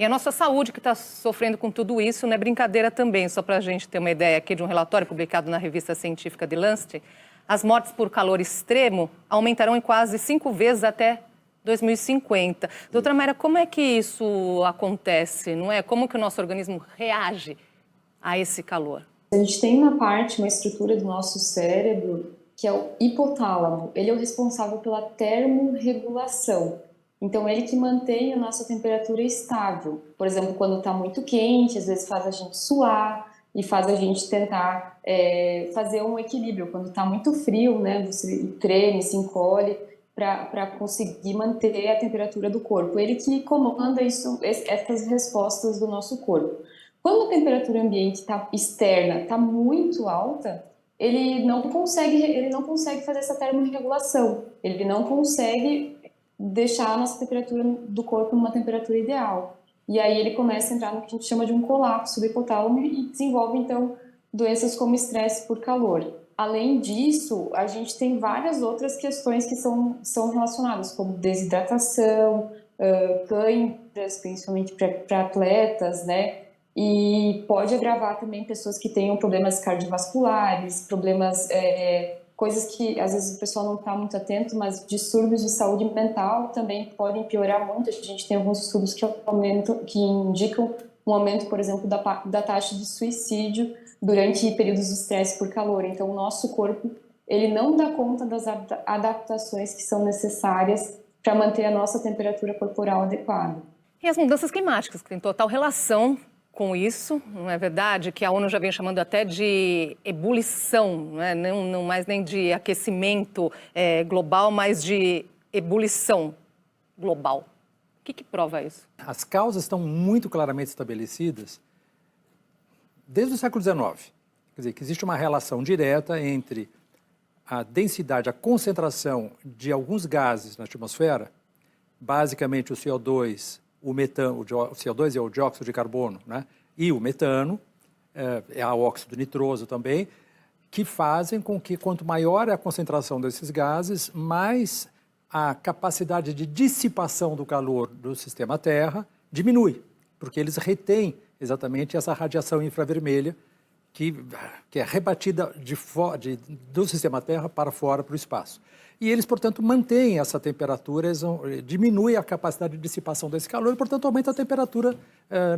E a nossa saúde que está sofrendo com tudo isso não é brincadeira também. Só para a gente ter uma ideia aqui de um relatório publicado na revista científica The Lancet, as mortes por calor extremo aumentarão em quase 5 vezes até 2050. Doutora Mayra, como é que isso acontece, não é? Como que o nosso organismo reage a esse calor? A gente tem uma estrutura do nosso cérebro que é o hipotálamo. Ele é o responsável pela termorregulação. Então, ele que mantém a nossa temperatura estável. Por exemplo, quando está muito quente, às vezes faz a gente suar e faz a gente tentar fazer um equilíbrio. Quando está muito frio, né, você treme, se encolhe para conseguir manter a temperatura do corpo. Ele que comanda essas respostas do nosso corpo. Quando a temperatura ambiente externa está muito alta, ele não consegue fazer essa termorregulação. Ele não consegue deixar a nossa temperatura do corpo numa temperatura ideal. E aí ele começa a entrar no que a gente chama de um colapso do hipotálamo e desenvolve, então, doenças como estresse por calor. Além disso, a gente tem várias outras questões que são relacionadas, como desidratação, cãibras, principalmente para atletas, né? E pode agravar também pessoas que tenham problemas cardiovasculares, problemas, coisas que às vezes o pessoal não está muito atento, mas distúrbios de saúde mental também podem piorar muito. A gente tem alguns estudos que indicam um aumento, por exemplo, da taxa de suicídio durante períodos de estresse por calor. Então, o nosso corpo, ele não dá conta das adaptações que são necessárias para manter a nossa temperatura corporal adequada. E as mudanças climáticas, que têm total relação com isso, não é verdade? Que a ONU já vem chamando até de ebulição, não é? Não mais nem de aquecimento global, mas de ebulição global. O que prova isso? As causas estão muito claramente estabelecidas desde o século XIX. Quer dizer, que existe uma relação direta entre a densidade, a concentração de alguns gases na atmosfera, basicamente o CO2, o metano, o CO2 é o dióxido de carbono, né? E o metano, é o óxido nitroso também, que fazem com que quanto maior é a concentração desses gases, mais a capacidade de dissipação do calor do sistema Terra diminui, porque eles retêm exatamente essa radiação infravermelha que é rebatida do sistema Terra para fora, para o espaço. E eles, portanto, mantêm essa temperatura, diminuem a capacidade de dissipação desse calor e, portanto, aumenta a temperatura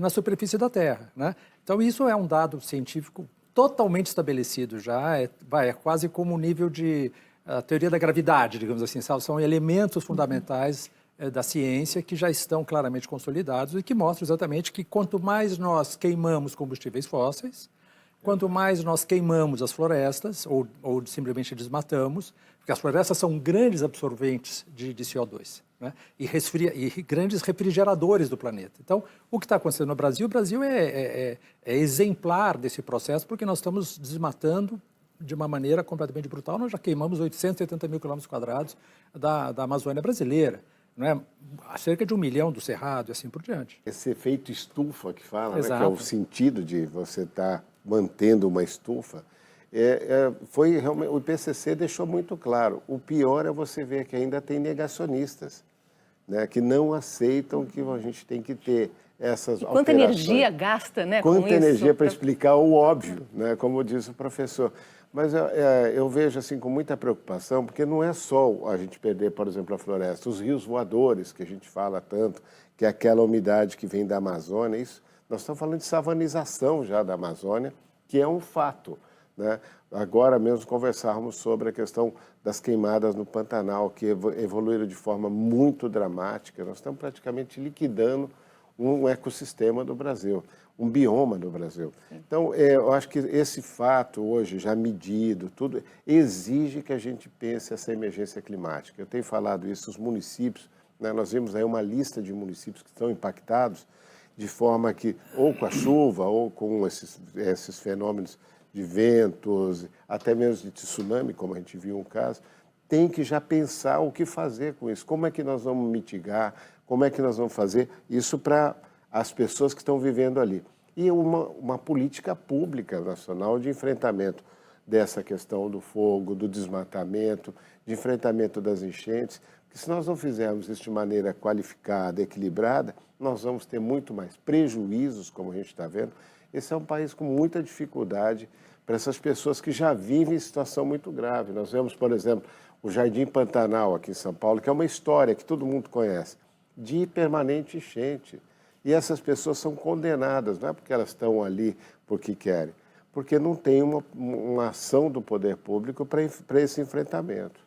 na superfície da Terra, né? Então, isso é um dado científico totalmente estabelecido já, é quase como o nível de teoria da gravidade, digamos assim, são elementos fundamentais da ciência que já estão claramente consolidados e que mostram exatamente que quanto mais nós queimamos combustíveis fósseis, quanto mais nós queimamos as florestas ou simplesmente desmatamos, porque as florestas são grandes absorventes de CO2, né? E grandes refrigeradores do planeta. Então, o que está acontecendo no Brasil, o Brasil é exemplar desse processo, porque nós estamos desmatando de uma maneira completamente brutal. Nós já queimamos 870 mil quilômetros quadrados da Amazônia brasileira, não é? Cerca de 1 milhão do Cerrado e assim por diante. Esse efeito estufa que fala, né, que é Exato. o sentido de você estar mantendo uma estufa, foi realmente, o IPCC deixou muito claro. O pior é você ver que ainda tem negacionistas, né, que não aceitam que a gente tem que ter essas alterações. Quanta energia gasta, né, Quanta com energia isso? para explicar o óbvio, né, como disse o professor. Mas eu vejo assim com muita preocupação, porque não é só a gente perder, por exemplo, a floresta, os rios voadores, que a gente fala tanto, que é aquela umidade que vem da Amazônia, isso, nós estamos falando de savanização já da Amazônia, que é um fato, né? Agora mesmo conversarmos sobre a questão das queimadas no Pantanal, que evoluíram de forma muito dramática. Nós estamos praticamente liquidando um ecossistema do Brasil, um bioma do Brasil. Então, eu acho que esse fato hoje, já medido, tudo, exige que a gente pense essa emergência climática. Eu tenho falado isso, os municípios, né, nós vimos aí uma lista de municípios que estão impactados, de forma que, ou com a chuva, ou com esses fenômenos de ventos, até mesmo de tsunami, como a gente viu um caso, tem que já pensar o que fazer com isso, como é que nós vamos mitigar, como é que nós vamos fazer isso para as pessoas que estão vivendo ali. E uma política pública nacional de enfrentamento dessa questão do fogo, do desmatamento, de enfrentamento das enchentes, que se nós não fizermos isso de maneira qualificada, equilibrada, nós vamos ter muito mais prejuízos, como a gente está vendo. Esse é um país com muita dificuldade para essas pessoas que já vivem em situação muito grave. Nós vemos, por exemplo, o Jardim Pantanal aqui em São Paulo, que é uma história que todo mundo conhece, de permanente enchente. E essas pessoas são condenadas, não é porque elas estão ali porque querem, porque não tem uma ação do poder público para esse enfrentamento.